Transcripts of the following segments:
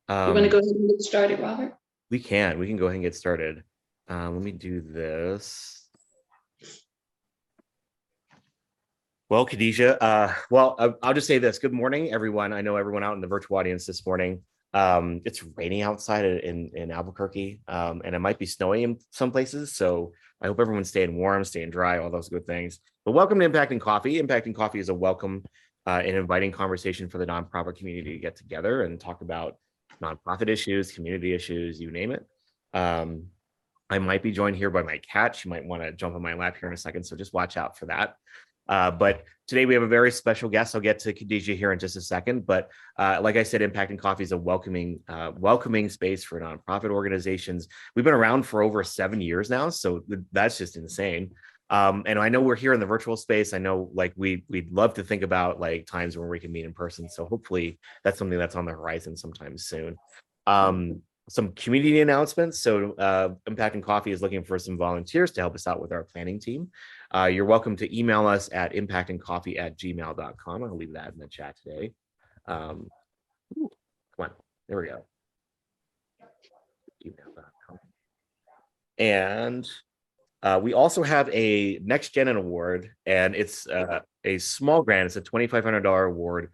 You want to Um, go ahead and get started, Robert? we can go ahead and get started. Let me do this. Well, Khadijah, I'll just say this. Good morning, everyone. I know everyone out in the virtual audience this morning. It's raining outside in Albuquerque, and it might be snowy in some places. So I hope everyone's staying warm, staying dry, all those good things. But welcome to Impacting Coffee. Impacting Coffee is a welcome and inviting conversation for the nonprofit community to get together and talk about nonprofit issues, community issues, you name it. I might be joined here by my cat. She might want to jump on my lap here in a second, so just watch out for that. But today we have a very special guest. I'll get to Khadijah here in just a second. But like I said, Impacting Coffee is a welcoming space for nonprofit organizations. We've been around for over 7 years now, so that's just insane. And I know we're here in the virtual space. I know like we'd love to think about like times when we can meet in person. So hopefully that's something that's on the horizon sometime soon. Some community announcements. So Impacting Coffee is looking for some volunteers to help us out with our planning team. You're welcome to email us at impactingcoffee@gmail.com. I'll leave that in the chat today. Come on, there we go. Email.com. And we also have a Next Gen Award, and it's a small grant. It's a $2,500 award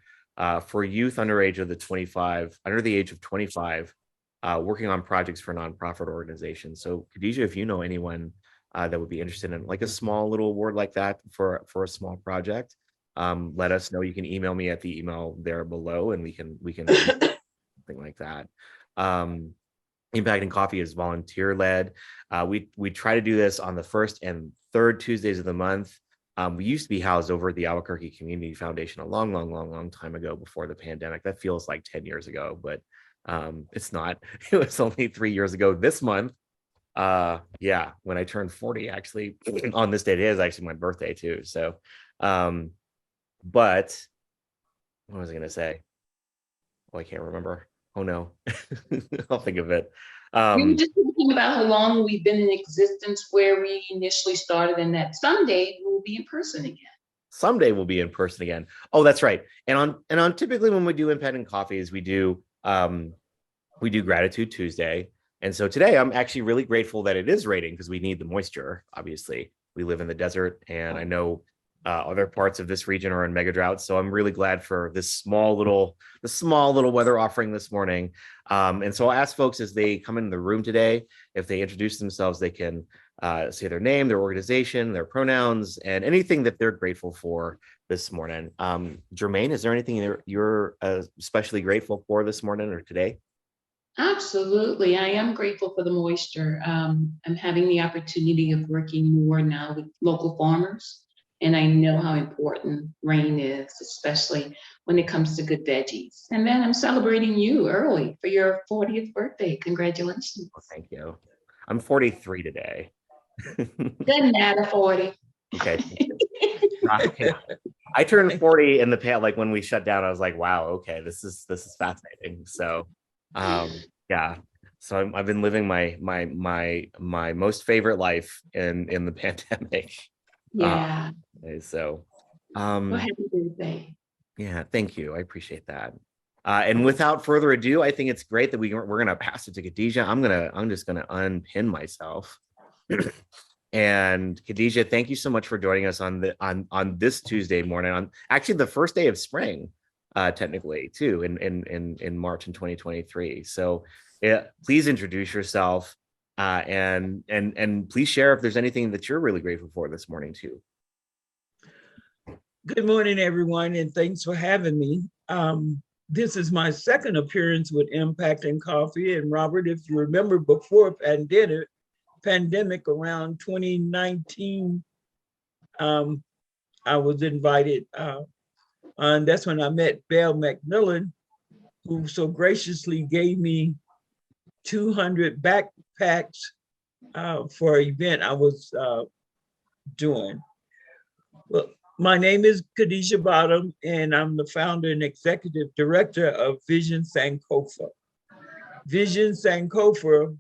for youth under the age of 25, working on projects for nonprofit organizations. So Khadijah, if you know anyone that would be interested in like a small little award like that for a small project, let us know. You can email me at the email there below, and we can something like that. Impacting Coffee is volunteer led. We try to do this on the first and third Tuesdays of the month. We used to be housed over at the Albuquerque Community Foundation a long time ago before the pandemic. That feels like 10 years ago, but it's not. It was only 3 years ago this month. Yeah, when I turned 40, actually. On this date, it is actually my birthday too. So but what was I gonna say? Oh, I can't remember. Oh no. I'll think of it. We were just thinking about how long we've been in existence, where we initially started, and that someday we'll be in person again. Someday we'll be in person again. Oh, that's right. And on typically when we do Impacting Coffees, we do Gratitude Tuesday. And so today I'm actually really grateful that it is raining, because we need the moisture. Obviously, we live in the desert, and I know other parts of this region are in mega drought. So I'm really glad for the small little weather offering this morning. And so I'll ask folks as they come in the room today, if they introduce themselves, they can say their name, their organization, their pronouns, and anything that they're grateful for this morning. Jermaine, is there anything you're especially grateful for this morning or today? Absolutely. I am grateful for the moisture. I'm having the opportunity of working more now with local farmers, and I know how important rain is, especially when it comes to good veggies. And then I'm celebrating you early for your 40th birthday. Congratulations. Oh, thank you. I'm 43 today. Doesn't matter, 40. Okay. I turned 40 in the past, like when we shut down. I was like, wow, okay, this is fascinating. So yeah, so I've been living my most favorite life in the pandemic. Yeah. So Well, happy birthday. yeah, thank you, I appreciate that. And without further ado, I think it's great that we're gonna pass it to Khadijah. I'm just gonna unpin myself. And Khadijah, thank you so much for joining us on this Tuesday morning, on actually the first day of spring, technically too, in March in 2023. So yeah, please introduce yourself, and please share if there's anything that you're really grateful for this morning too. Good morning, everyone, and thanks for having me. This is my second appearance with Impacting Coffee. And Robert, if you remember before pandemic around 2019, I was invited, and that's when I met Belle McMillan, who so graciously gave me 200 backpacks for an event I was doing. Well, my name is Khadijah Bottom, and I'm the founder and executive director of Vizionz-Sankofa. Vizionz-Sankofa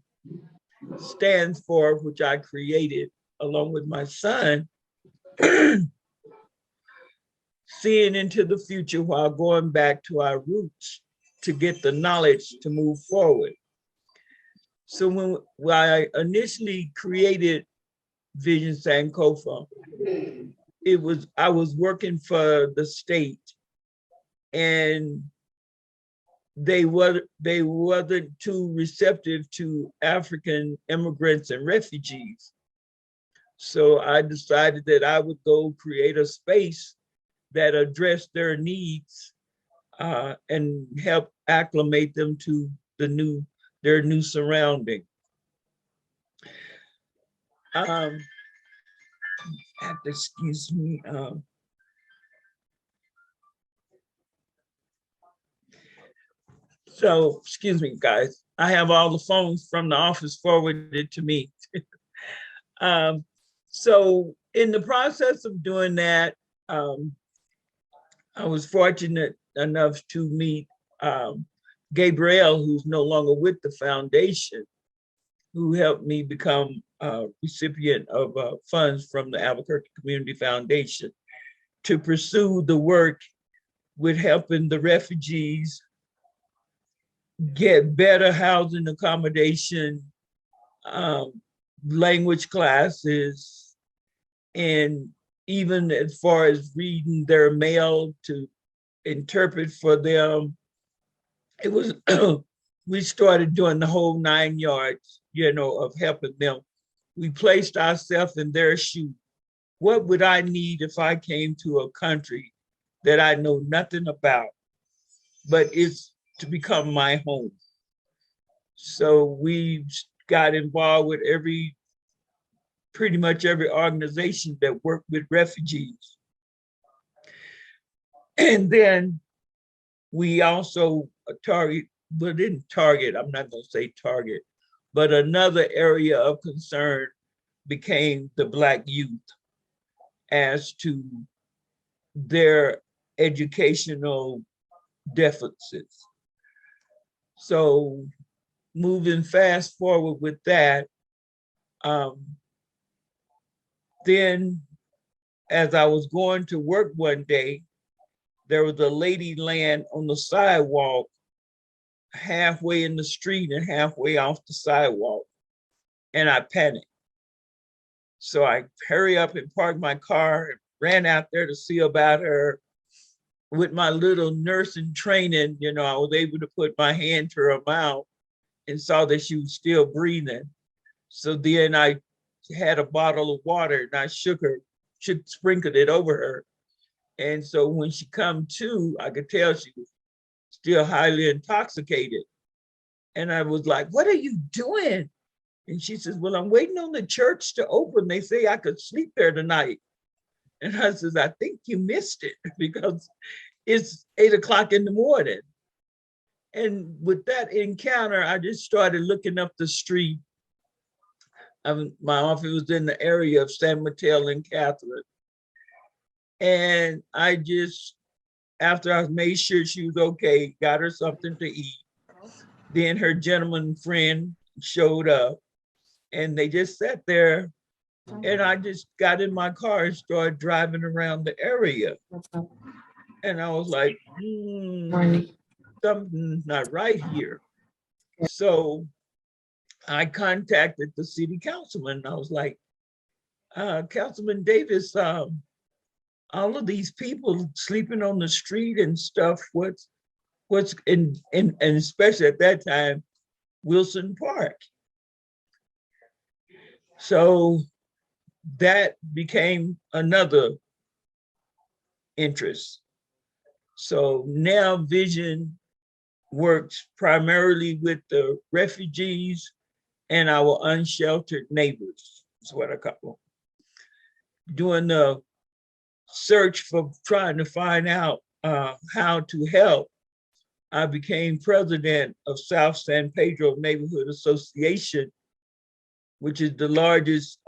stands for, which I created along with my son, seeing into the future while going back to our roots. to get the knowledge to move forward. So when I initially created Vizionz-Sankofa, I was working for the state, and they wasn't too receptive to African immigrants and refugees. So I decided that I would go create a space that addressed their needs and help acclimate them to their new surrounding. Excuse me. So, excuse me, guys. I have all the phones from the office forwarded to me. So in the process of doing that, I was fortunate enough to meet Gabrielle, who's no longer with the foundation, who helped me become a recipient of funds from the Albuquerque Community Foundation to pursue the work with helping the refugees get better housing accommodation, language classes, and even as far as reading their mail to interpret for them. It was, we started doing the whole 9 yards, you know, of helping them. We placed ourselves in their shoes. What would I need if I came to a country that I know nothing about, but it's to become my home? So we got involved with pretty much every organization that worked with refugees. And then we also didn't target, I'm not gonna say target, but another area of concern became the Black youth as to their educational deficits. So moving fast forward with that, then as I was going to work one day, there was a lady laying on the sidewalk, halfway in the street and halfway off the sidewalk, and I panicked. So I hurry up and parked my car and ran out there to see about her. With my little nursing training, you know, I was able to put my hand to her mouth and saw that she was still breathing. So then I had a bottle of water and I sprinkled it over her. And so when she come to, I could tell she was still highly intoxicated. And I was like, "What are you doing?" And she says, "Well, I'm waiting on the church to open. They say I could sleep there tonight." And I says, "I think you missed it because it's 8 o'clock in the morning." And with that encounter, I just started looking up the street. My office was in the area of San Mateo and Catherine. And I just, after I made sure she was okay, got her something to eat. Then her gentleman friend showed up and they just sat there. And I just got in my car and started driving around the area. And I was like, something's not right here. So I contacted the city councilman. I was like, "Councilman Davis, all of these people sleeping on the street and stuff, what's and especially at that time, Wilson Park." So that became another interest. So now Vision works primarily with the refugees and our unsheltered neighbors, is what I call them. Doing the search for trying to find out how to help, I became president of South San Pedro Neighborhood Association, which is the largest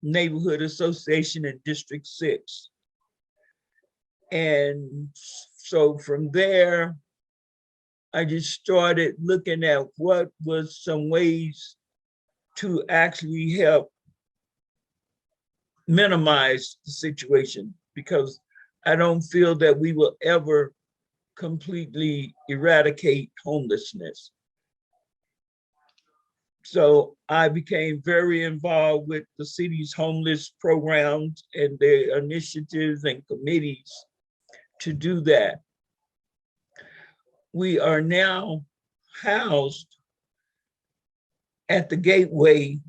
neighborhood association in District 6. And so from there, I just started looking at what was some ways to actually help minimize the situation, because I don't feel that we will ever completely eradicate homelessness. So I became very involved with the city's homeless programs and their initiatives and committees to do that. We are now housed at the Gateway,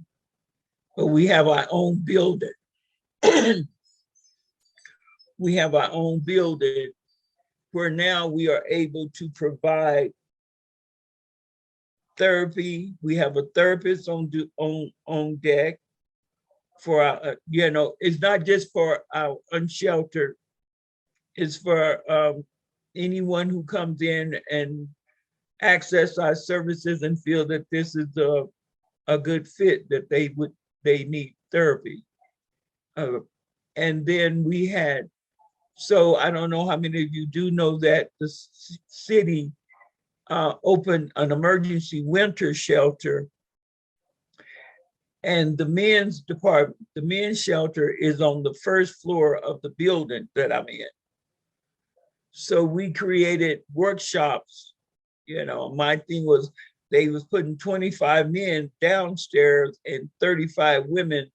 but we have our own building. We have our own building where now we are able to provide therapy. We have a therapist on deck for our, it's not just for our unsheltered, it's for anyone who comes in and access our services and feel that this is a good fit, that they need therapy. And then we had, so I don't know how many of you do know that the city opened an emergency winter shelter, and the men's department, the men's shelter is on the first floor of the building that I'm in. So we created workshops. My thing was they was putting 25 men downstairs and 35 women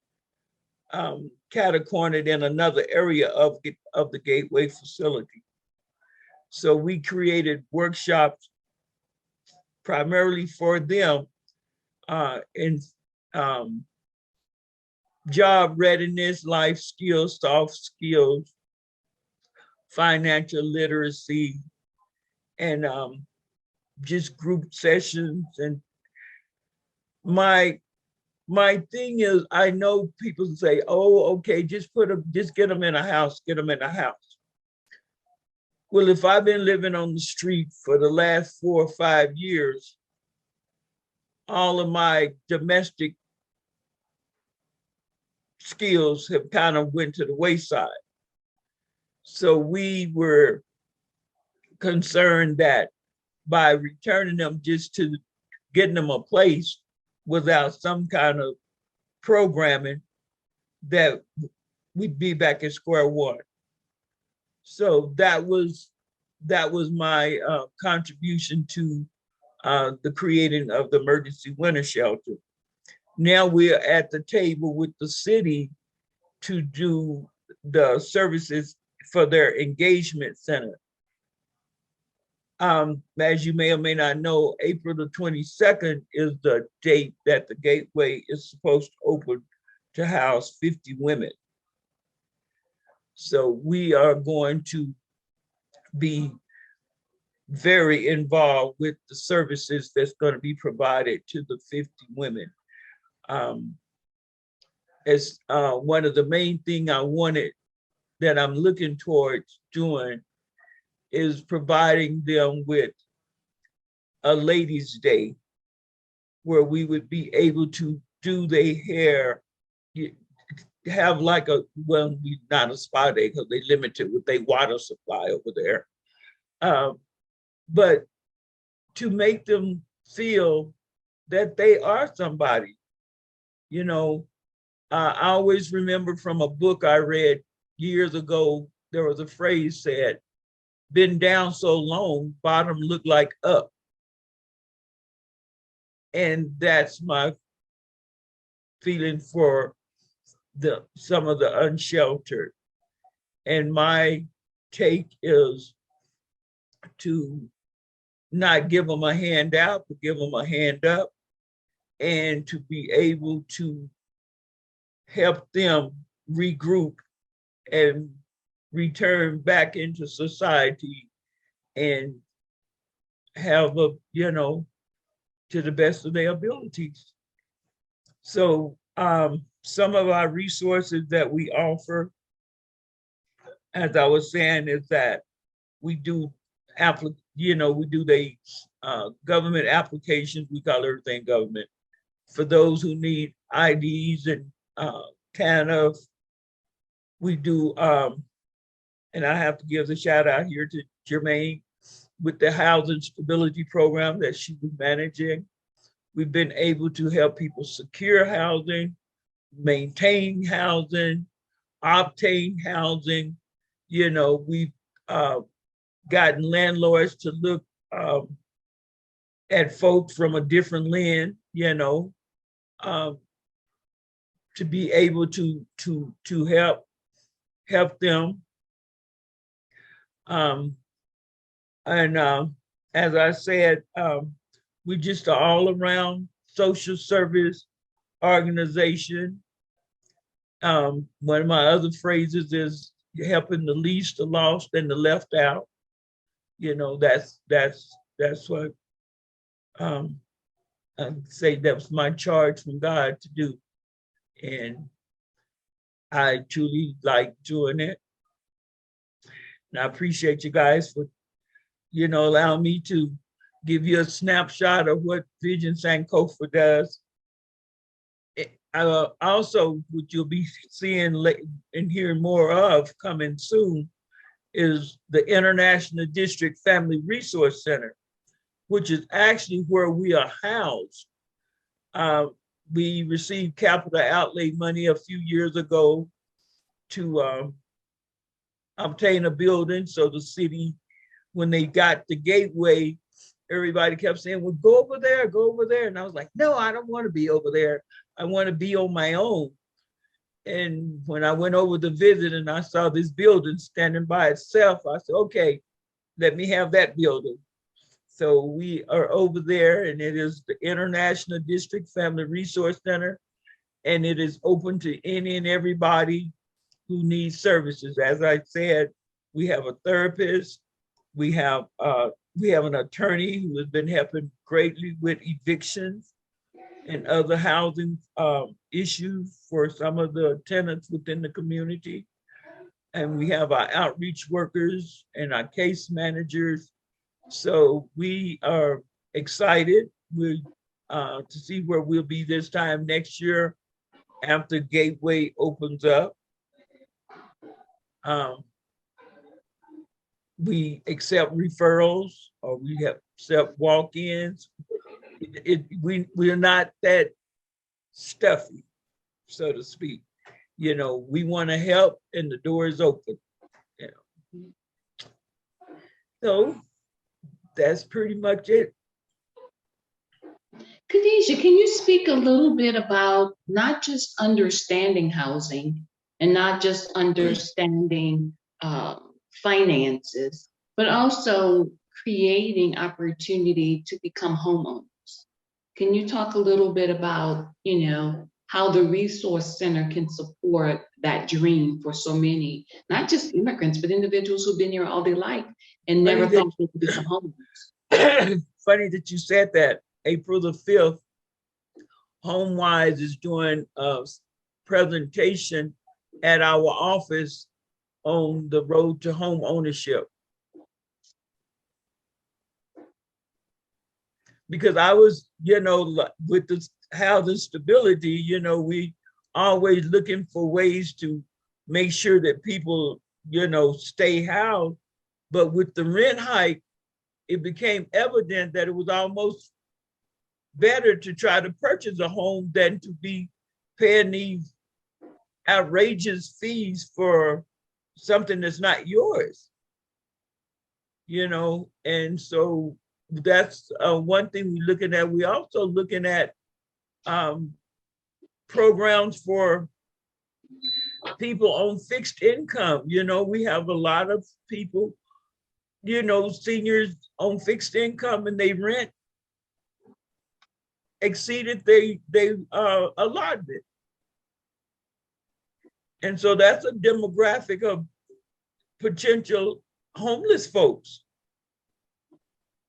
catacornered in another area of the Gateway facility. So we created workshops primarily for them in job readiness, life skills, soft skills, financial literacy, and just group sessions. And my thing is, I know people say, oh, okay, just get them in a house, get them in a house. Well, if I've been living on the street for the last 4 or 5 years, all of my domestic skills have kind of went to the wayside. So we were concerned that by returning them just to getting them a place without some kind of programming, that we'd be back at square one. So that was my contribution to the creating of the emergency winter shelter. Now we're at the table with the city to do the services for their engagement center. As you may or may not know, April the 22nd is the date that the Gateway is supposed to open to house 50 women. So we are going to be very involved with the services that's going to be provided to the 50 women. As one of the main things I wanted, that I'm looking towards doing, is providing them with a ladies' day where we would be able to do their hair, have like not a spa day because they limited with their water supply over there, but to make them feel that they are somebody. I always remember from a book I read years ago, there was a phrase said, "Been down so long, bottom look like up." And that's my feeling for some of the unsheltered. And my take is to not give them a handout, but give them a hand up, and to be able to help them regroup and return back into society and have to the best of their abilities. So some of our resources that we offer, as I was saying, is that we do the government applications. We call everything government. For those who need IDs and TANF, we do, and I have to give the shout out here to Jermaine with the housing stability program that she was managing. We've been able to help people secure housing, maintain housing, obtain housing. We've gotten landlords to look at folks from a different lens, you know, to be able to help them. As I said, we just an all around social service organization. One of my other phrases is helping the least, the lost, and the left out. You know, that's what I say that was my charge from God to do. And I truly like doing it. And I appreciate you guys for, you know, allowing me to give you a snapshot of what Vizionz-Sankofa does. Also, what you'll be seeing and hearing more of coming soon is the International District Family Resource Center, which is actually where we are housed. We received capital outlay money a few years ago to obtain a building. So the city, when they got the gateway, everybody kept saying, well, go over there, go over there. And I was like, no, I don't want to be over there. I want to be on my own. And when I went over to visit and I saw this building standing by itself, I said, okay, let me have that building. So we are over there, and it is the International District Family Resource Center, and it is open to any and everybody who needs services. As I said, we have a therapist, we have an attorney who has been helping greatly with evictions and other housing issues for some of the tenants within the community. And we have our outreach workers and our case managers. So we are excited to see where we'll be this time next year after Gateway opens up. We accept referrals, or we accept walk-ins. We're not that stuffy, so to speak. You know, we want to help, and the door is open. You know. So that's pretty much it. Khadijah, can you speak a little bit about not just understanding housing and not just understanding finances, but also creating opportunity to become homeowners? Can you talk a little bit about, you know, how the Resource Center can support that dream for so many, not just immigrants, but individuals who've been here all their life and never thought they could become homeowners? Funny that you said that. April the 5th, HomeWise is doing a presentation at our office on the road to home ownership. Because I was, you know, with the housing stability, you know, we always looking for ways to make sure that people, you know, stay housed. But with the rent hike, it became evident that it was almost better to try to purchase a home than to be paying these outrageous fees for something that's not yours, you know. And so that's one thing we're looking at. We're also looking at programs for people on fixed income. You know, we have a lot of people, you know, seniors on fixed income, and they rent exceeded they allotment. And so that's a demographic of potential homeless folks.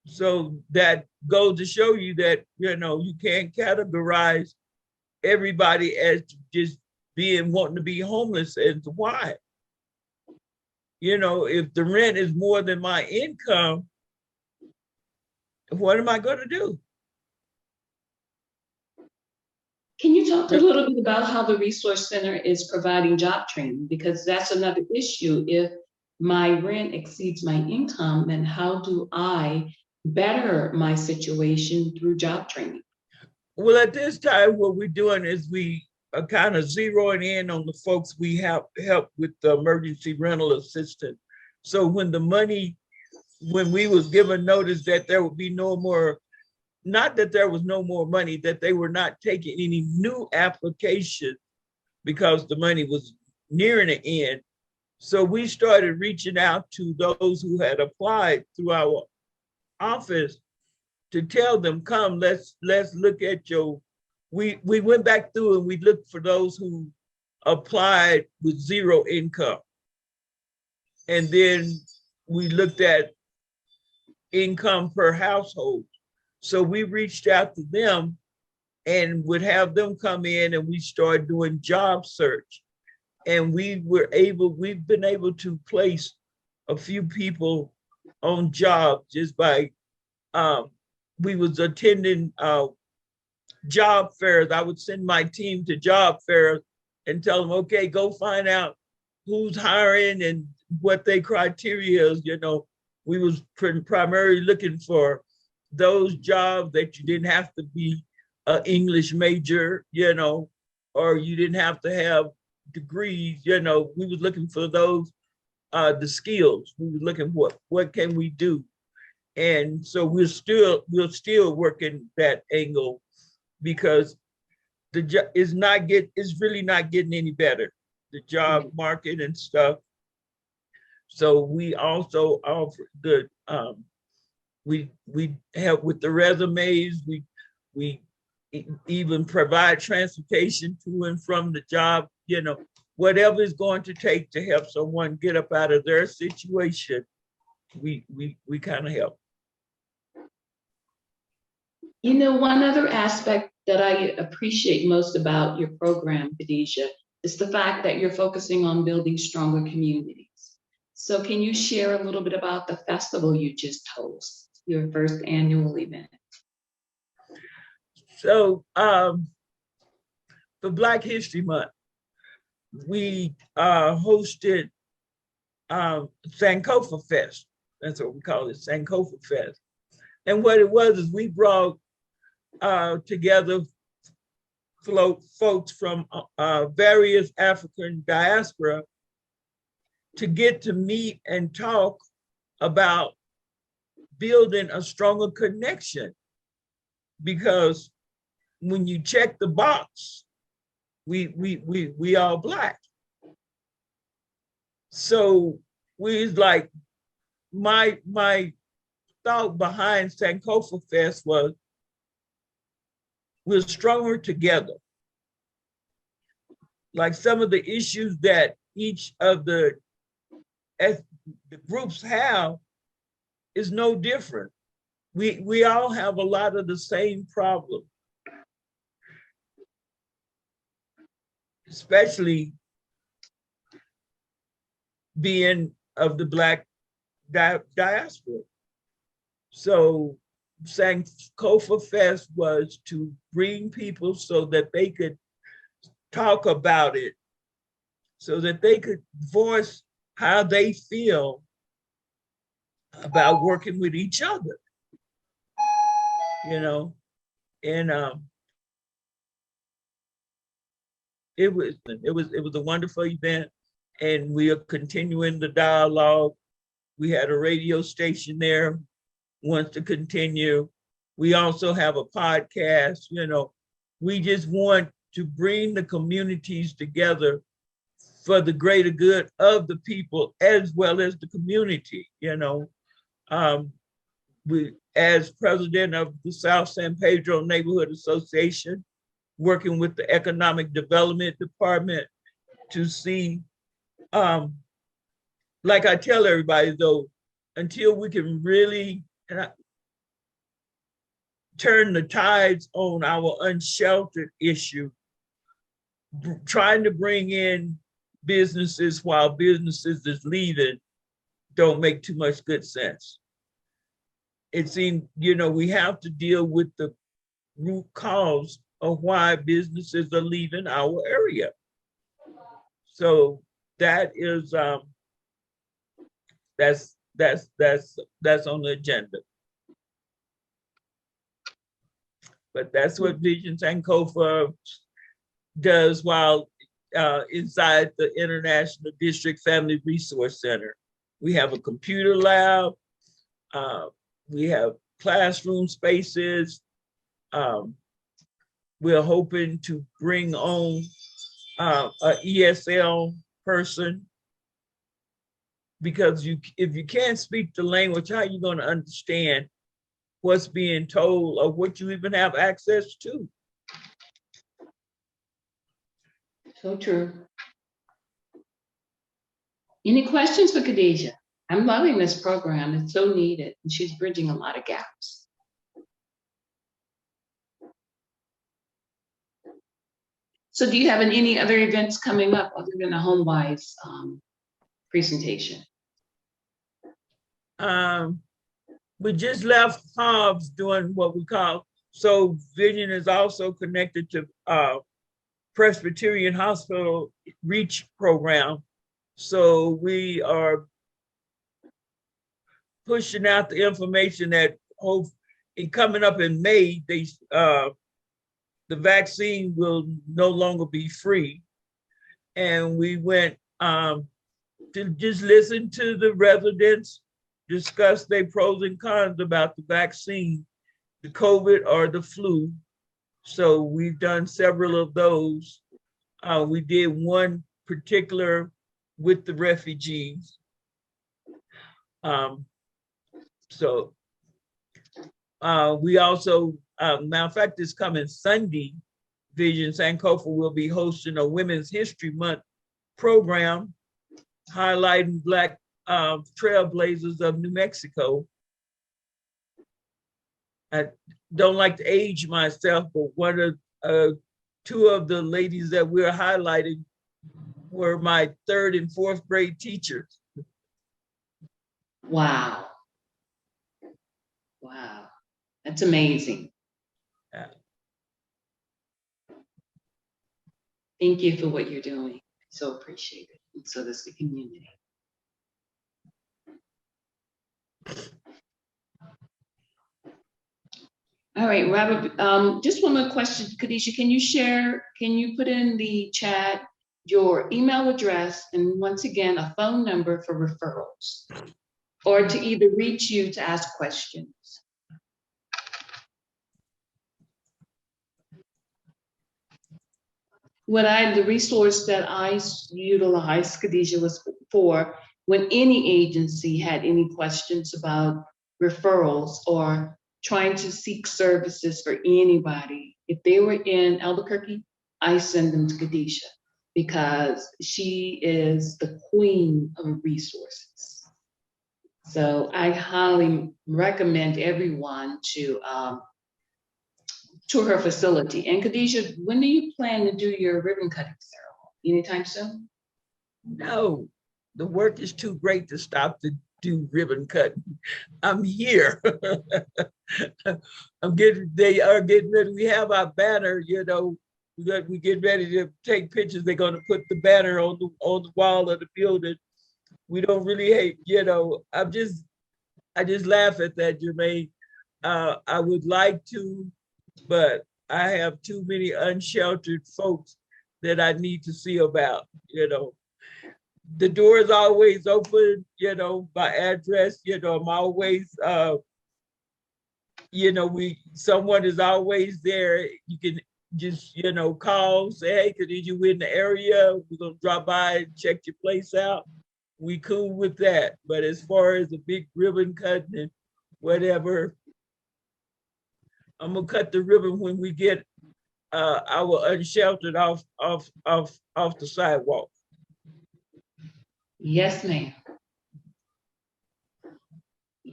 So that goes to show you that, you know, you can't categorize everybody as just wanting to be homeless. And why? You know, if the rent is more than my income, what am I going to do? Can you talk a little bit about how the Resource Center is providing job training? Because that's another issue. If my rent exceeds my income, then how do I better my situation through job training? Well, at this time, what we're doing is we are kind of zeroing in on the folks we have help with the emergency rental assistance. So when the money when we was given notice that there would be no more, not that there was no more money, that they were not taking any new applications because the money was nearing the end. So we started reaching out to those who had applied through our office to tell them, come, let's look at your, we went back through and we looked for those who applied with zero income. And then we looked at income per household. So we reached out to them and would have them come in, and we started doing job search. And we've been able to place a few people on jobs just by, we was attending job fairs. I would send my team to job fairs and tell them, okay, go find out who's hiring and what their criteria is. You know, we was primarily looking for those jobs that you didn't have to be an English major, you know, or you didn't have to have degrees. You know, we was looking for those, the skills. We were looking for what can we do. And so we're still working that angle, because it's really not getting any better, the job market and stuff. So we also offer the we help with the resumes. We even provide transportation to and from the job, you know, whatever it's going to take to help someone get up out of their situation, we kind of help. You know, one other aspect that I appreciate most about your program, Khadijah, is the fact that you're focusing on building stronger communities. So can you share a little bit about the festival you just hosted, your first annual event? So for Black History Month, we hosted Sankofa Fest. That's what we call it, Sankofa Fest. And what it was is we brought together folks from various African diaspora to get to meet and talk about building a stronger connection. Because when you check the box, we all Black. So we was like, my thought behind Sankofa Fest was, we're stronger together. Like some of the issues that each of the groups have is no different. We all have a lot of the same problems, especially being of the Black diaspora. So Sankofa Fest was to bring people so that they could talk about it, so that they could voice how they feel about working with each other, you know. And it was a wonderful event, and we are continuing the dialogue. We had a radio station there, wants to continue. We also have a podcast, you know. We just want to bring the communities together for the greater good of the people as well as the community, you know. We, as president of the South San Pedro Neighborhood Association, working with the Economic Development Department to see, like I tell everybody though, until we can really turn the tides on our unsheltered issue, trying to bring in businesses while businesses is leaving don't make too much good sense. It seems, you know, we have to deal with the root cause of why businesses are leaving our area. So that is that's on the agenda. But that's what Vizionz-Sankofa does while inside the International District Family Resource Center. We have a computer lab. We have classroom spaces. We're hoping to bring on a ESL person, because if you can't speak the language, how are you going to understand what's being told or what you even have access to? So true. Any questions for Khadijah? I'm loving this program. It's so needed, and she's bridging a lot of gaps. So do you have any other events coming up other than the HomeWise presentation? We just left Hobbs doing what we call, so Vision is also connected to Presbyterian Hospital REACH program. So we are pushing out the information that coming up in May, the vaccine will no longer be free. And we went to just listen to the residents discuss their pros and cons about the vaccine, the COVID or the flu. So we've done several of those. We did one particular with the refugees. We also, matter of fact, this coming Sunday, Vizionz-Sankofa will be hosting a Women's History Month program highlighting Black trailblazers of New Mexico. I don't like to age myself, but two of the ladies that we're highlighting were my 3rd and 4th grade teachers. Wow. Wow. That's amazing. Yeah. Thank you for what you're doing. So appreciate it. And so does the community. All right, Robert, just one more question. Khadijah, can you put in the chat your email address and once again, a phone number for referrals or to either reach you to ask questions? The resource that I utilized, Khadijah, was for when any agency had any questions about referrals or trying to seek services for anybody. If they were in Albuquerque, I send them to Khadijah because she is the queen of resources. So I highly recommend everyone to her facility. And Khadijah, when do you plan to do your ribbon cutting ceremony? Anytime soon? No, the work is too great to stop to do ribbon cutting. I'm here. They are getting ready. We have our banner, we get ready to take pictures. They're going to put the banner on the wall of the building. We don't really hate, I just laugh at that, Jermaine. I would like to, but I have too many unsheltered folks that I need to see about, The door is always open, by address, I'm always, someone is always there. You can just, call, say, hey, Khadijah, we're in the area. We're going to drop by and check your place out. We cool with that. But as far as a big ribbon cutting and whatever, I'm going to cut the ribbon when we get our unsheltered off the sidewalk. Yes, ma'am.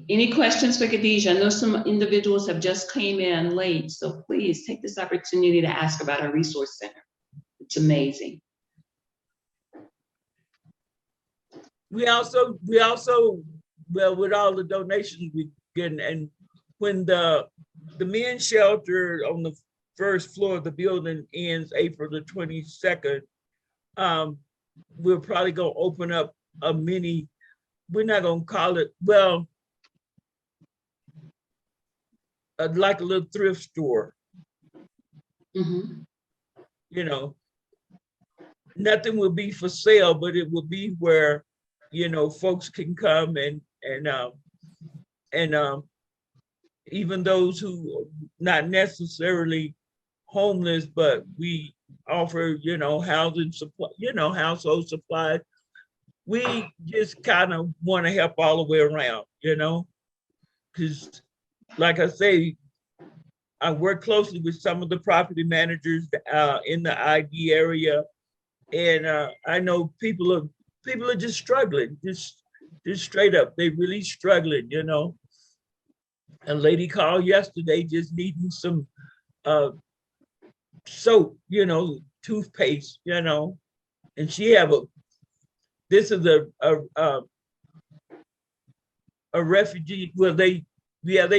Any questions for Khadijah? I know some individuals have just came in late, so please take this opportunity to ask about our resource center. It's amazing. We also, well, with all the donations we get, and when the men's shelter on the 1st floor of the building ends April the 22nd, we're probably going to open up a mini, we're not going to call it, well, like a little thrift store. Mm-hmm. Nothing will be for sale, but it will be where, folks can come and and even those who not necessarily homeless, but we offer, housing supply, household supplies. We just kind of want to help all the way around, because like I say, I work closely with some of the property managers in the ID area, and I know people are just struggling, just straight up. They really struggling, A lady called yesterday just needing some soap, toothpaste, and she have this is a refugee. Well, they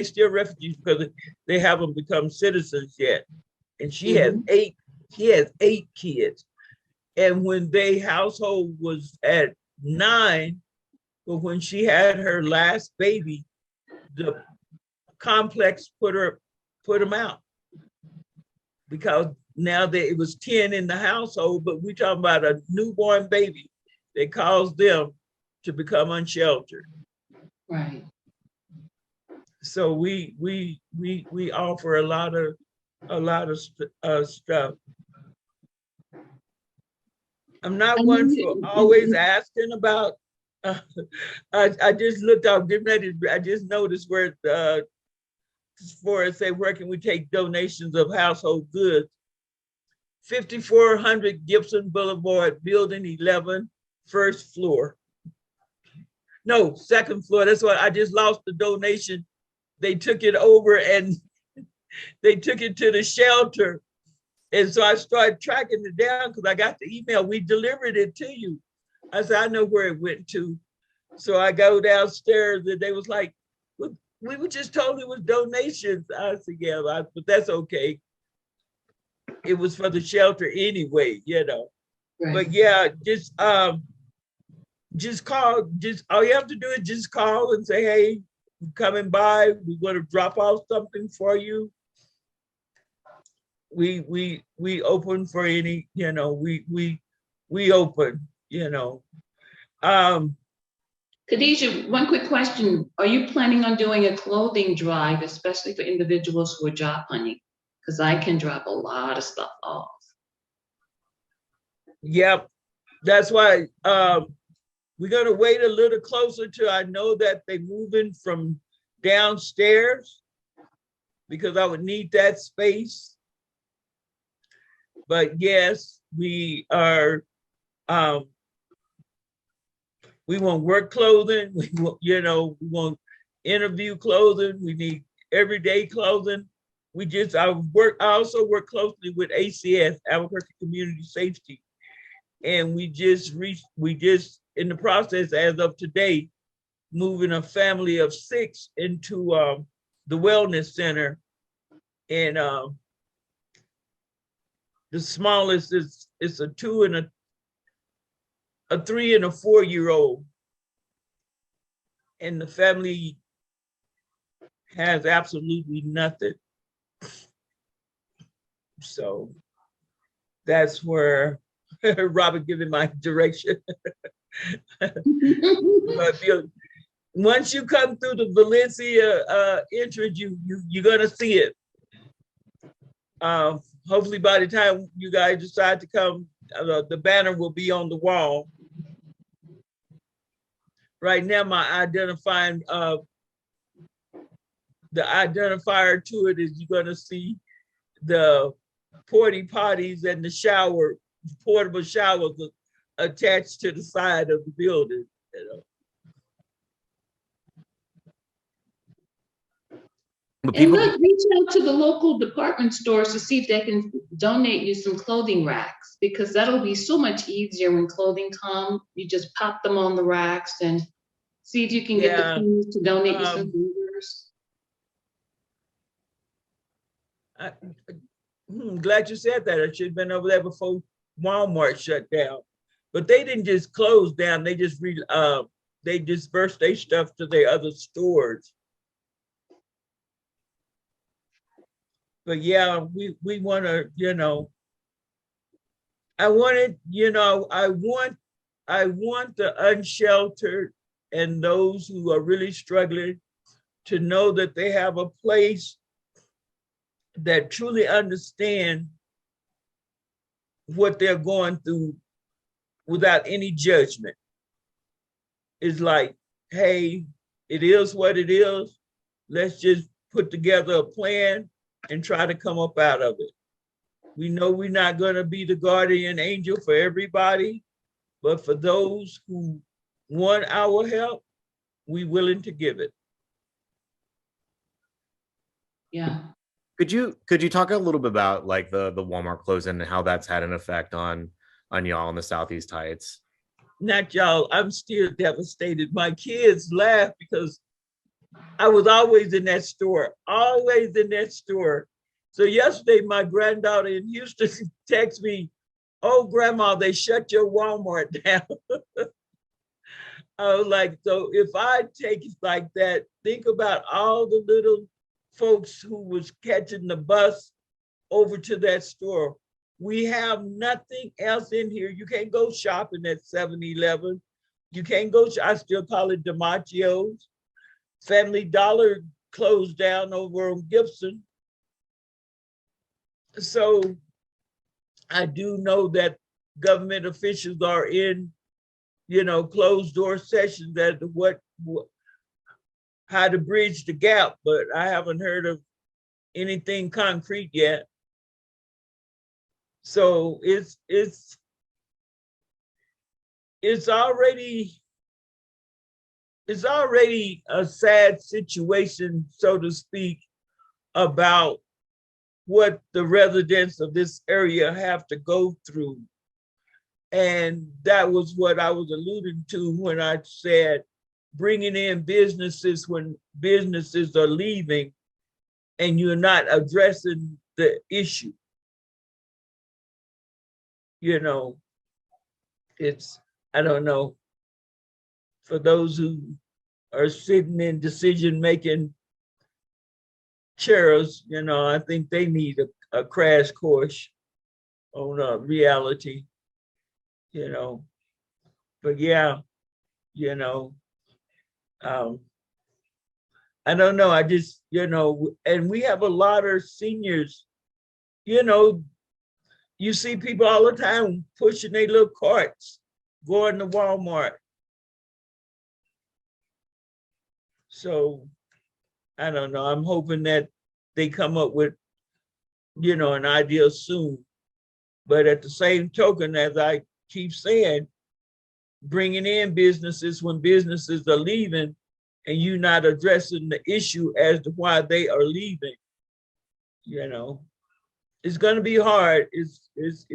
still refugees because they haven't become citizens yet. And she has eight kids. And when their household was at 9, but when she had her last baby, the complex put them out, because now that it was 10 in the household, but we're talking about a newborn baby that caused them to become unsheltered. Right. So we offer a lot of stuff. I'm not one for always asking about. I just looked up, getting ready. I just noticed where for it say, where can we take donations of household goods? 5400 Gibson Boulevard, Building 11, first floor. No, second floor. That's why I just lost the donation. They took it over and they took it to the shelter. And so I started tracking it down because I got the email. We delivered it to you. I said, I know where it went to. So I go downstairs and they was like, we were just told it was donations. I said, yeah, but that's okay. It was for the shelter anyway, Right. But yeah, just call. Just all you have to do is just call and say, hey, we're coming by. We want to drop off something for you. We open for any, we open, Khadijah, one quick question. Are you planning on doing a clothing drive, especially for individuals who are job hunting? Because I can drop a lot of stuff off. Yep. That's why we're going to wait a little closer to, I know that they're moving from downstairs because I would need that space. But yes, we are, we want work clothing. We want, we want interview clothing. We need everyday clothing. I also work closely with ACS, Albuquerque Community Safety. And we just in the process as of today, moving a family of 6 into the wellness center. And the smallest is a 2 and a 3 and a 4-year-old. And the family has absolutely nothing. So that's where Robert giving my direction. But once you come through the Valencia entrance, you're gonna see it. Hopefully by the time you guys decide to come, the banner will be on the wall. Right now, my identifying, the identifier to it is you're gonna see the porta potties and the portable showers attached to the side of the building. And look, reach out to the local department stores to see if they can donate you some clothing racks, because that'll be so much easier when clothing come. You just pop them on the racks and see if you can get the cleaners to donate you some fingers. I'm glad you said that. I should have been over there before Walmart shut down. But they didn't just close down. They just they dispersed their stuff to their other stores. But yeah, we want to, I want the unsheltered and those who are really struggling to know that they have a place that truly understand what they're going through without any judgment. It's like, hey, it is what it is. Let's just put together a plan and try to come up out of it. We know we're not going to be the guardian angel for everybody, but for those who want our help, we're willing to give it. Yeah. Could you talk a little bit about like the Walmart closing and how that's had an effect on y'all in the Southeast Heights? Not y'all, I'm still devastated. My kids laugh because I was always in that store, always in that store. So yesterday, my granddaughter in Houston texted me, "Oh, Grandma, they shut your Walmart down." I was like, so if I take it like that, think about all the little folks who was catching the bus over to that store. We have nothing else in here. You can't go shopping at 7-Eleven. You can't go, I still call it DiMaggio's. Family Dollar closed down over on Gibson. So I do know that government officials are in, closed door sessions at how to bridge the gap, but I haven't heard of anything concrete yet. So it's already a sad situation, so to speak, about what the residents of this area have to go through. And that was what I was alluding to when I said bringing in businesses when businesses are leaving and you're not addressing the issue. It's, I don't know, for those who are sitting in decision-making chairs, I think they need a crash course on reality, but yeah, I don't know, I just, and we have a lot of seniors, you see people all the time pushing their little carts, going to Walmart. So I don't know, I'm hoping that they come up with, an idea soon. But at the same token, as I keep saying, bringing in businesses when businesses are leaving and you not addressing the issue as to why they are leaving, it's going to be hard. It's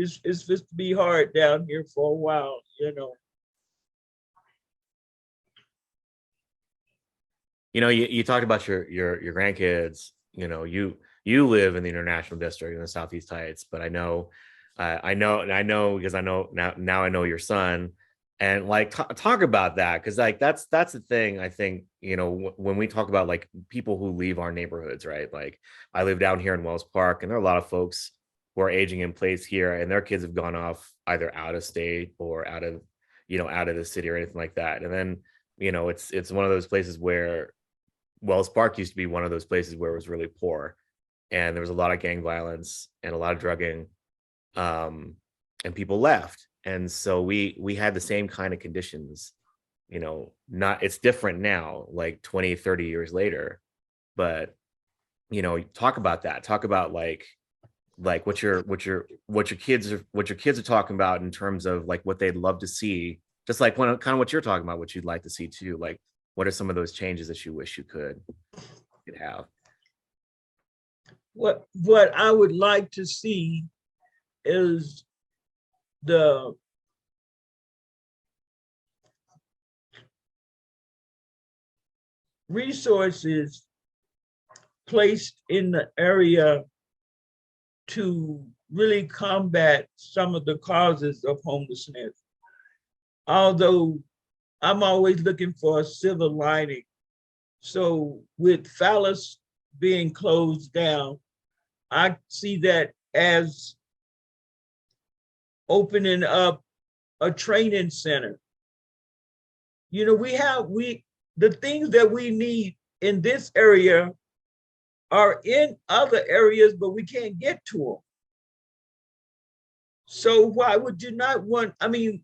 supposed to be hard down here for a while, You talked about your grandkids. You live in the International District in the Southeast Heights, but I know because I know now I know your son, and like talk about that, because like that's the thing. I think when we talk about like people who leave our neighborhoods, right? Like I live down here in Wells Park, and there are a lot of folks who are aging in place here, and their kids have gone off either out of state or out of the city or anything like that. And then it's one of those places where Wells Park used to be one of those places where it was really poor, and there was a lot of gang violence and a lot of drugging, and people left. And so we had the same kind of conditions, it's different now, like 20, 30 years later. But talk about that. Talk about like what your kids are talking about in terms of like what they'd love to see, just like kind of what you're talking about, what you'd like to see too. Like, what are some of those changes that you wish you could have? What I would like to see is the resources placed in the area to really combat some of the causes of homelessness. Although I'm always looking for a silver lining. So with Phallus being closed down, I see that as opening up a training center. The things that we need in this area are in other areas, but we can't get to them. So why would you not want, I mean,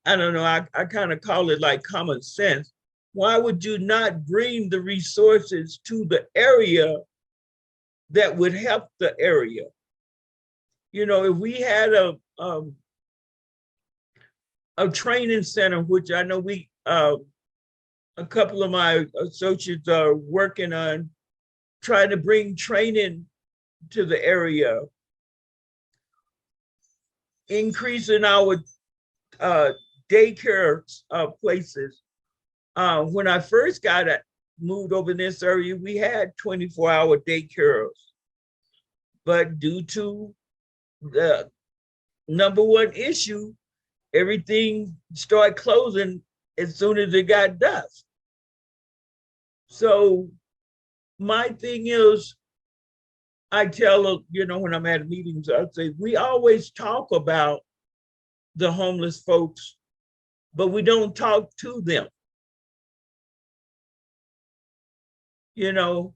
I don't know, I kind of call it like common sense. Why would you not bring the resources to the area that would help the area? You know, if we had a training center, which I know we, a couple of my associates are working on trying to bring training to the area, increasing our daycare places. When I first moved over in this area, we had 24-hour daycares. But due to the number one issue, everything started closing as soon as it got dusk. So my thing is, I tell, you know, when I'm at meetings, I say, we always talk about the homeless folks, but we don't talk to them. You know,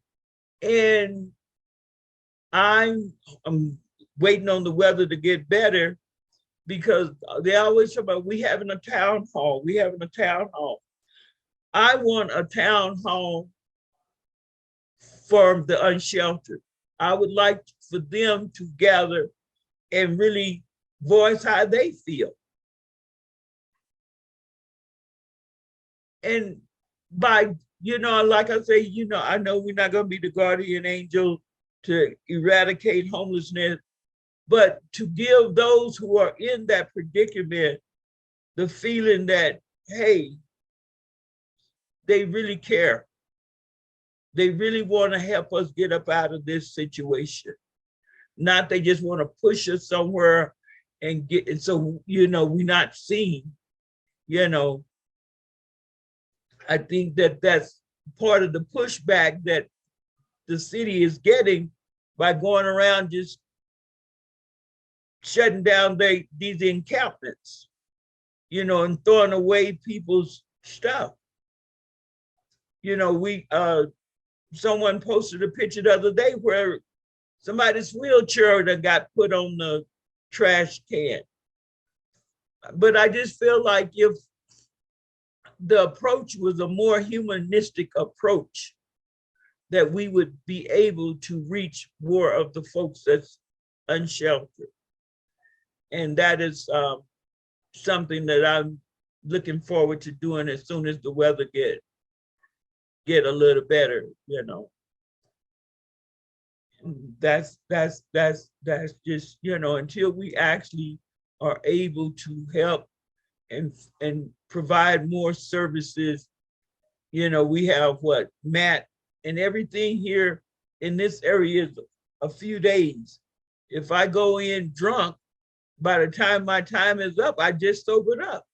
and I'm waiting on the weather to get better, because they always talk about we having a town hall, we having a town hall. I want a town hall for the unsheltered. I would like for them to gather and really voice how they feel. And by, you know, like I say, you know, I know we're not going to be the guardian angel to eradicate homelessness, but to give those who are in that predicament the feeling that, hey, they really care. They really want to help us get up out of this situation. Not they just want to push us somewhere and get, and so, you know, we're not seen, you know. I think that that's part of the pushback that the city is getting by going around just shutting down these encampments, you know, and throwing away people's stuff. You know, someone posted a picture the other day where somebody's wheelchair that got put on the trash can. But I just feel like if the approach was a more humanistic approach, that we would be able to reach more of the folks that's unsheltered. And that is something that I'm looking forward to doing as soon as the weather get a little better, you know. That's just, you know, until we actually are able to help and provide more services. You know, we have what, Matt, and everything here in this area is a few days. If I go in drunk, by the time my time is up, I just sobered up.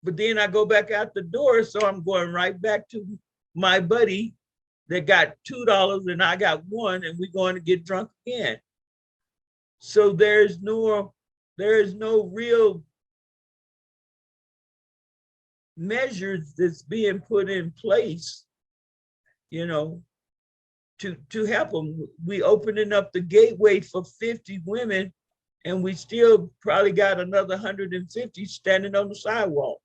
But then I go back out the door, so I'm going right back to my buddy that got $2 and I got $1, and we're going to get drunk again. So there is no real measures that's being put in place, you know, to help them. We opening up the gateway for 50 women, and we still probably got another 150 standing on the sidewalk.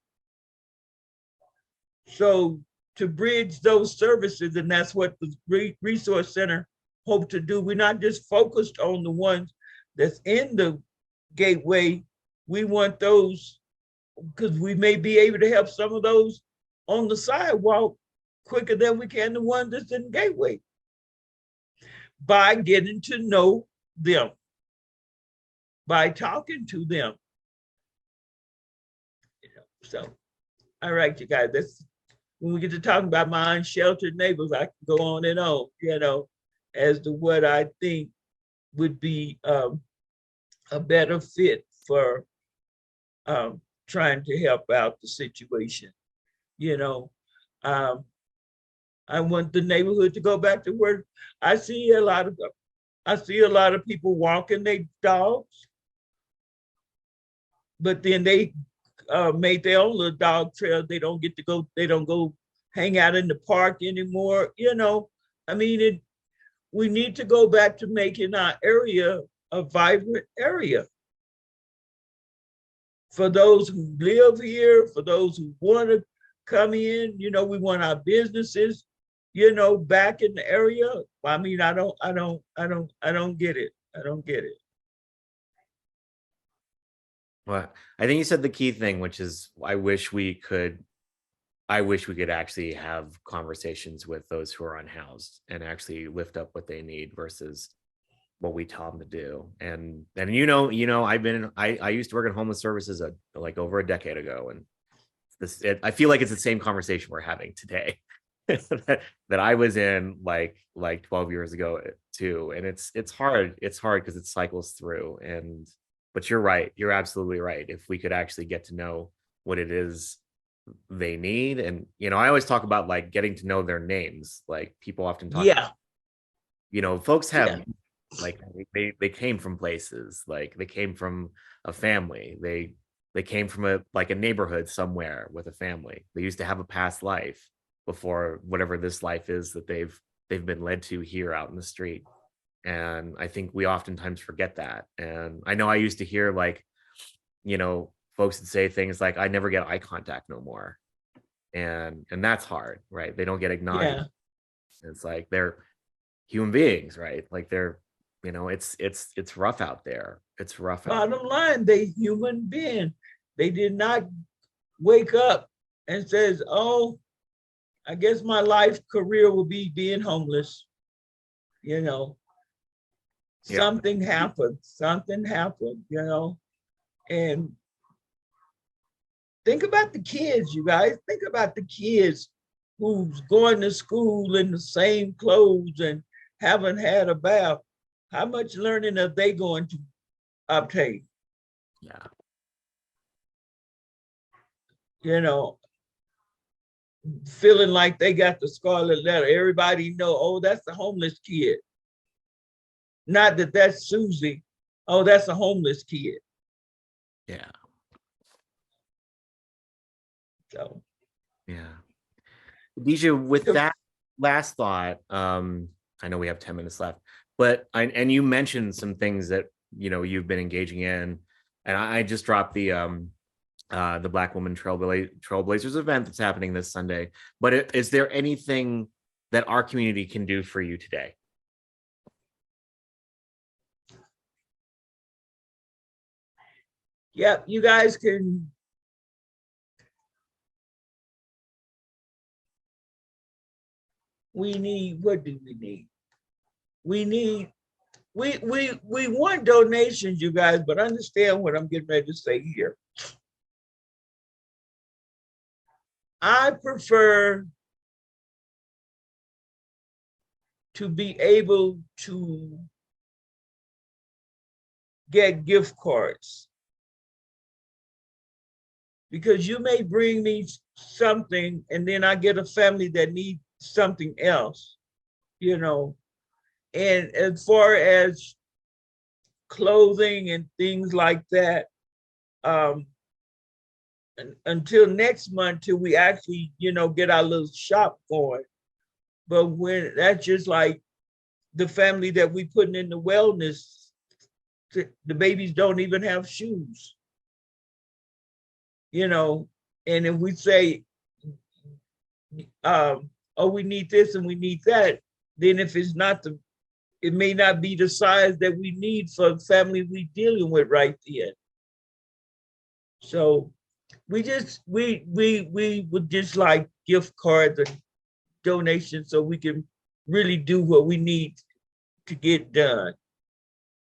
So to bridge those services, and that's what the Resource Center hope to do. We're not just focused on the ones that's in the gateway. We want those, because we may be able to help some of those on the sidewalk quicker than we can the ones that's in the gateway, by getting to know them, by talking to them. You know, so, all right, you guys, that's, when we get to talking about my unsheltered neighbors, I can go on and on, you know, as to what I think would be a better fit for trying to help out the situation. You know, I want the neighborhood to go back to where I see a lot of people walking their dogs, but then they made their own little dog trail. They don't get to go, they don't go hang out in the park anymore. I mean, we need to go back to making our area a vibrant area for those who live here, for those who want to come in. We want our businesses, back in the area. I mean, I don't get it. I don't get it. Well, I think you said the key thing, which is I wish we could actually have conversations with those who are unhoused and actually lift up what they need versus what we tell them to do. And I used to work in homeless services like over a decade ago, and I feel like it's the same conversation we're having today that I was in like 12 years ago too. And it's hard because it cycles through. But you're right. You're absolutely right. If we could actually get to know what it is they need. And, I always talk about like getting to know their names. Like people often talk about, folks have like, they came from places, like they came from a family. They came from a neighborhood somewhere with a family. They used to have a past life before whatever this life is that they've been led to here out in the street. And I think we oftentimes forget that. And I know I used to hear folks would say things like, I never get eye contact no more. And that's hard, right? They don't get acknowledged. Yeah. It's like they're human beings, right? Like they're, it's rough out there. It's rough. Bottom line, they human being. They did not wake up and says, oh, I guess my life career will be being homeless. Something happened, and think about the kids, you guys. Think about the kids who's going to school in the same clothes and haven't had a bath. How much learning are they going to obtain? Yeah. Feeling like they got the scarlet letter. Everybody know, oh, that's the homeless kid. Not that that's Susie. Oh, that's a homeless kid. Yeah. So. Yeah. Khadijah, with that last thought, I know we have 10 minutes left, but and you mentioned some things that you've been engaging in, and I just dropped the Black Women Trailblazers event that's happening this Sunday. But is there anything that our community can do for you today? Yeah, you guys can. We need, what do we need? We want donations, you guys, but understand what I'm getting ready to say here. I prefer to be able to get gift cards, because you may bring me something and then I get a family that needs something else, and as far as clothing and things like that, until next month, till we actually, get our little shop going. But when that's just like the family that we putting in the wellness, the babies don't even have shoes, and if we say, oh, we need this and we need that, then if it's not it may not be the size that we need for the family we dealing with right then. So we would just like gift cards and donations so we can really do what we need to get done.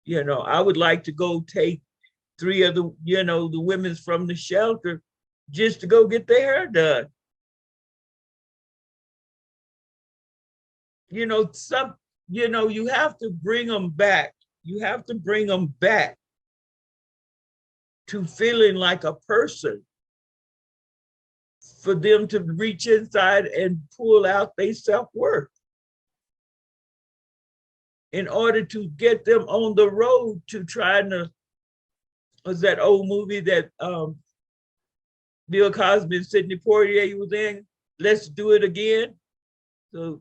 I would like to go take 3 of the, the women from the shelter just to go get their hair done. You have to bring them back. You have to bring them back to feeling like a person, for them to reach inside and pull out their self-worth in order to get them on the road to trying to, was that old movie that Bill Cosby and Sidney Poitier was in, let's do it again. So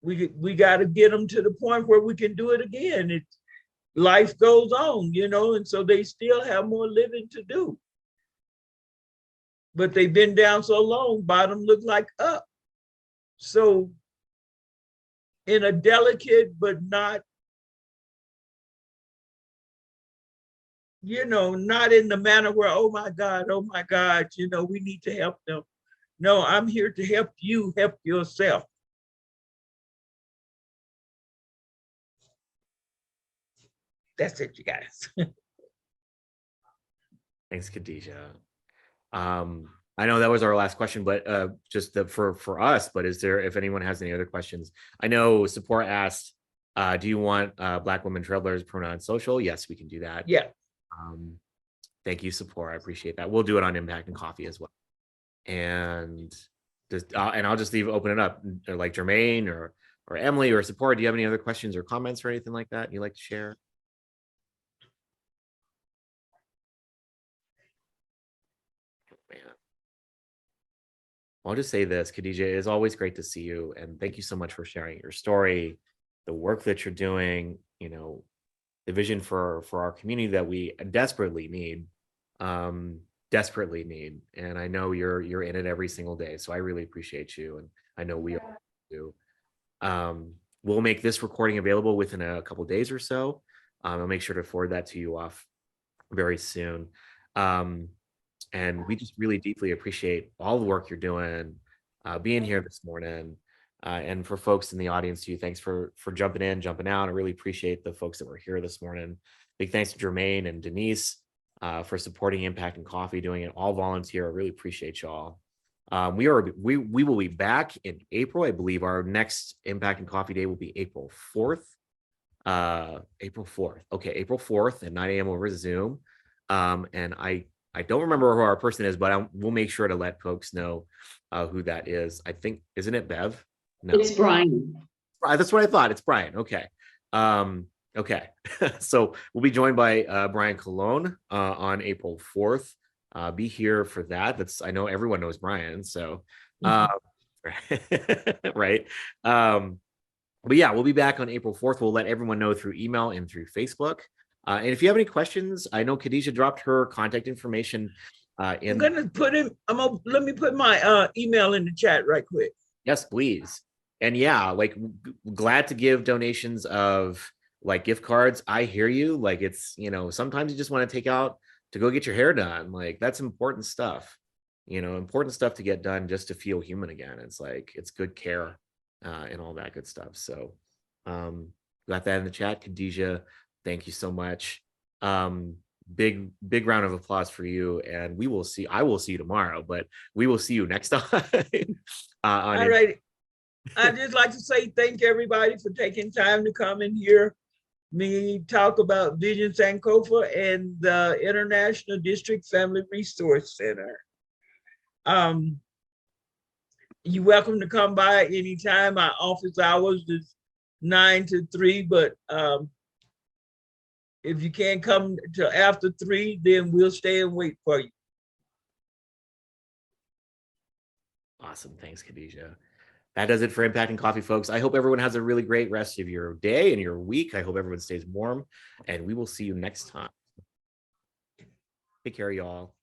we got to get them to the point where we can do it again. Life goes on, you know, and so they still have more living to do. But they've been down so long, bottom look like up. So in a delicate but not, you know, not in the manner where, oh my God, you know, we need to help them. No, I'm here to help you help yourself. That's it, you guys. Thanks, Khadijah. I know that was our last question, but just for us, but is there, if anyone has any other questions? I know support asked, do you want Black women trailblazers pronoun social? Yes, we can do that. Yeah. Thank you, support. I appreciate that. We'll do it on Impact and Coffee as well. And just and I'll just open it up, like Jermaine or Emily or support. Do you have any other questions or comments or anything like that you'd like to share? I'll just say this, Khadijah, it is always great to see you. And thank you so much for sharing your story, the work that you're doing, you know, the vision for our community that we desperately need. And I know you're in it every single day. So I really appreciate you. And I know we all do. We'll make this recording available within a couple of days or so. I'll make sure to forward that to you off very soon. And we just really deeply appreciate all the work you're doing, being here this morning. And for folks in the audience too, thanks for jumping in, jumping out. I really appreciate the folks that were here this morning. Big thanks to Jermaine and Denise for supporting Impact and Coffee, doing it all volunteer. I really appreciate y'all. We will be back in April. I believe our next Impact and Coffee Day will be April 4th. April 4th. Okay, April 4th at 9 a.m. over Zoom. And I don't remember who our person is, but we'll make sure to let folks know who that is. I think, isn't it Bev? No, It's Brian. That's what I thought. It's Brian. Okay. Okay. So we'll be joined by Brian Colon on April 4th. Be here for that. I know everyone knows Brian. So, right. But yeah, we'll be back on April 4th. We'll let everyone know through email and through Facebook. And if you have any questions, I know Khadijah dropped her contact information in. Let me put my email in the chat right quick. Yes, please. And yeah, like glad to give donations of like gift cards. I hear you. Like it's, you know, sometimes you just want to take out to go get your hair done. Like that's important stuff, you know, important stuff to get done just to feel human again. It's like, it's good care and all that good stuff. So got that in the chat, Khadijah. Thank you so much. Big round of applause for you. And I will see you tomorrow, but we will see you next time. All right. I'd just like to say thank you everybody for taking time to come and hear me talk about Vizionz-Sankofa and the International District Family Resource Center. You're welcome to come by anytime. Our office hours is 9 to 3, but if you can't come till after 3, then we'll stay and wait for you. Awesome. Thanks, Khadijah. That does it for Impact and Coffee, folks. I hope everyone has a really great rest of your day and your week. I hope everyone stays warm, and we will see you next time. Take care, y'all.